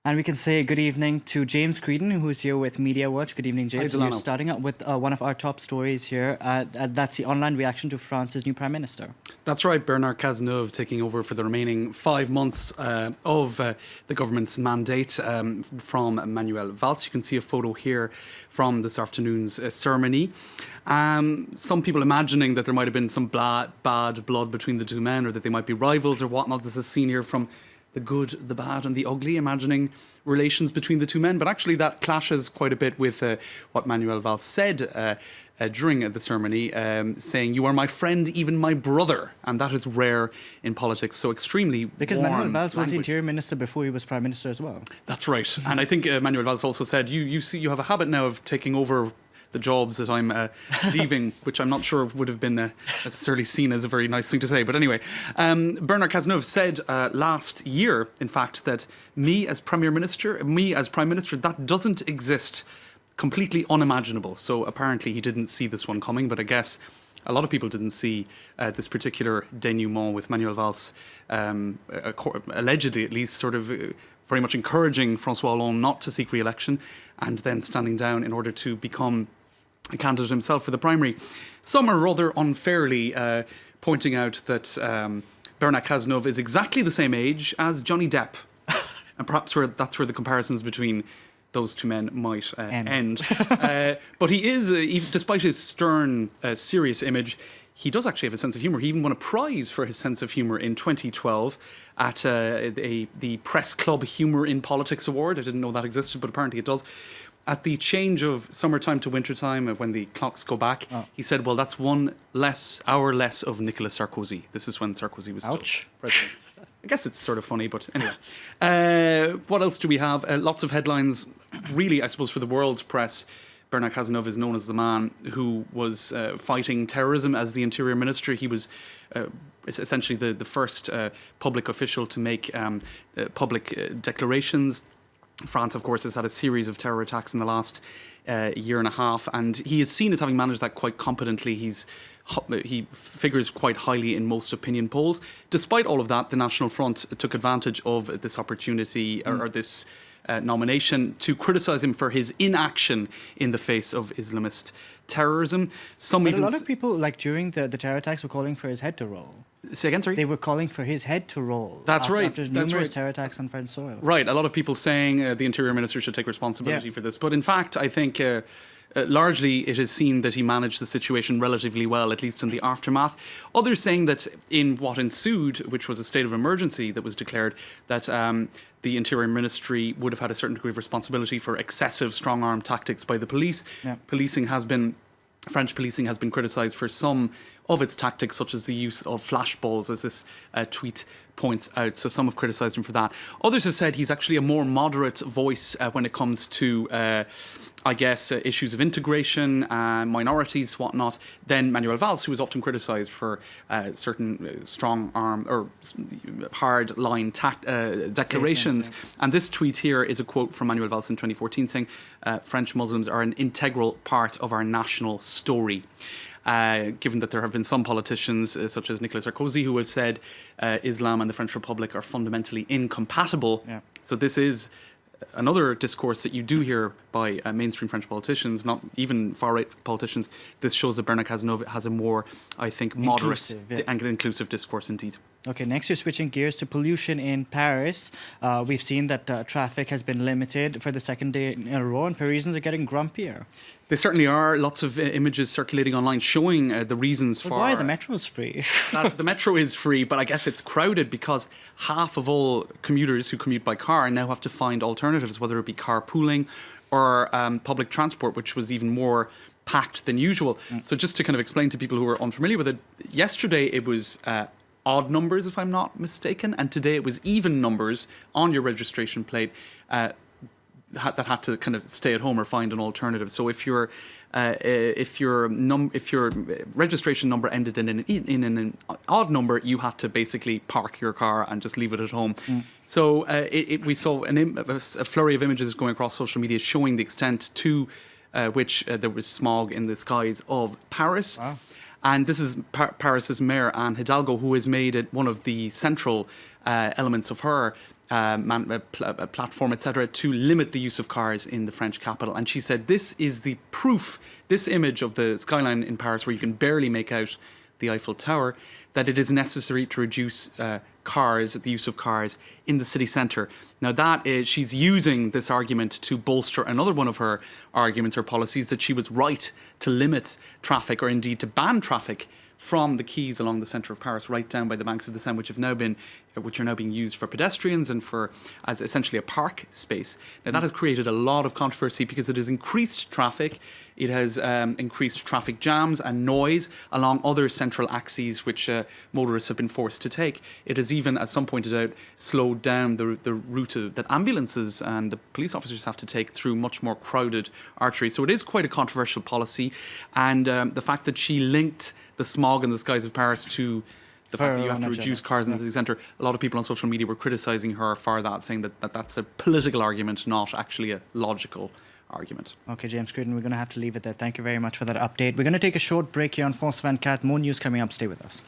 And we can say good evening to James Creedon, who's here with Media Watch. Good evening, James. Delano. We're starting out with one of our top stories here. That's the online reaction to France's new Prime Minister. That's right, Bernard Cazeneuve taking over for the remaining 5 months of the government's mandate from Manuel Valls. You can see a photo here from this afternoon's ceremony. Some people imagining that there might have been some bad blood between the two men, or that they might be rivals or whatnot. This is seen here from the good, the bad and the ugly, imagining relations between the two men. But actually that clashes quite a bit with what Manuel Valls said during the ceremony, saying, "You are my friend, even my brother." And that is rare in politics, so extremely Because warm Manuel Valls was the language. Interior Minister before he was Prime Minister as well. That's right. And I think Manuel Valls also said, you see, you have a habit now of taking over the jobs that I'm leaving, which I'm not sure would have been necessarily seen as a very nice thing to say. But anyway, Bernard Cazeneuve said last year, in fact, that me as Prime Minister, that doesn't exist. Completely unimaginable. So apparently he didn't see this one coming, but I guess a lot of people didn't see this particular denouement with Manuel Valls, allegedly at least, sort of very much encouraging François Hollande not to seek re-election, and then standing down in order to become a candidate himself for the primary. Some are rather unfairly pointing out that Bernard Cazeneuve is exactly the same age as Johnny Depp. And perhaps that's where the comparisons between those two men might end. But he is, despite his stern, serious image, he does actually have a sense of humour. He even won a prize for his sense of humour in 2012 at the Press Club Humour in Politics Award. I didn't know that existed, but apparently it does. At the change of summertime to wintertime, when the clocks go back, he said, well, that's one hour less of Nicolas Sarkozy. This is when Sarkozy was still president. I guess it's sort of funny, but anyway. What else do we have? Lots of headlines. Really, I suppose, for the world's press, Bernard Cazeneuve is known as the man who was fighting terrorism as the Interior Minister. He was essentially the first public official to make public declarations. France, of course, has had a series of terror attacks in the last year and a half, and he is seen as having managed that quite competently. He figures quite highly in most opinion polls. Despite all of that, the National Front took advantage of this opportunity or this nomination to criticise him for his inaction in the face of Islamist terrorism. But a lot of people, like during the terror attacks, were calling for his head to roll. Say again, sorry? They were calling for his head to roll. That's right. After numerous terror attacks on French soil. Right. A lot of people saying the Interior Minister should take responsibility for this. But in fact, I think largely it is seen that he managed the situation relatively well, at least in the aftermath. Others saying that in what ensued, which was a state of emergency that was declared, that the Interior Ministry would have had a certain degree of responsibility for excessive strong-arm tactics by the police. Yeah. French policing has been criticised for some of its tactics, such as the use of flashballs, as this tweet points out. So some have criticised him for that. Others have said he's actually a more moderate voice when it comes to issues of integration, minorities, whatnot, than Manuel Valls, who is often criticised for certain strong arm or hard line declarations. And this tweet here is a quote from Manuel Valls in 2014 saying, French Muslims are an integral part of our national story. Given that there have been some politicians, such as Nicolas Sarkozy, who have said Islam and the French Republic are fundamentally incompatible. Yeah. So this is another discourse that you do hear by mainstream French politicians, not even far-right politicians. This shows that Bernard Cazeneuve has a more, I think, moderate and inclusive discourse indeed. Okay, next you're switching gears to pollution in Paris. We've seen that traffic has been limited for the second day in a row, and Parisians are getting grumpier. They certainly are. Lots of images circulating online showing the reasons for... Why? The metro is free. The metro is free, but I guess it's crowded because half of all commuters who commute by car now have to find alternatives, whether it be carpooling or public transport, which was even more packed than usual. So just to kind of explain to people who are unfamiliar with it, yesterday it was... odd numbers, if I'm not mistaken, and today it was even numbers on your registration plate that had to kind of stay at home or find an alternative. So if your registration number ended in an odd number, you had to basically park your car and just leave it at home. So we saw a flurry of images going across social media showing the extent to which there was smog in the skies of Paris. Wow. And this is Paris's Mayor, Anne Hidalgo, who has made it one of the central elements of her platform, etc., to limit the use of cars in the French capital. And she said this is the proof, this image of the skyline in Paris where you can barely make out the Eiffel Tower, that it is necessary to reduce the use of cars in the city centre. Now that is, she's using this argument to bolster another one of her arguments or policies, that she was right to limit traffic, or indeed to ban traffic from the quays along the centre of Paris, right down by the banks of the Seine, which are now being used for pedestrians and as essentially a park space. Now that has created a lot of controversy because it has increased traffic. It has increased traffic jams and noise along other central axes which motorists have been forced to take. It has even, as some pointed out, slowed down the route that ambulances and the police officers have to take through much more crowded arteries. So it is quite a controversial policy, and the fact that she linked the smog in the skies of Paris to the fact that you have to reduce cars in the city centre. A lot of people on social media were criticising her for that, saying that that's a political argument, not actually a logical argument. Okay, James Creighton, we're going to have to leave it there. Thank you very much for that update. We're going to take a short break here on France 24. More news coming up. Stay with us.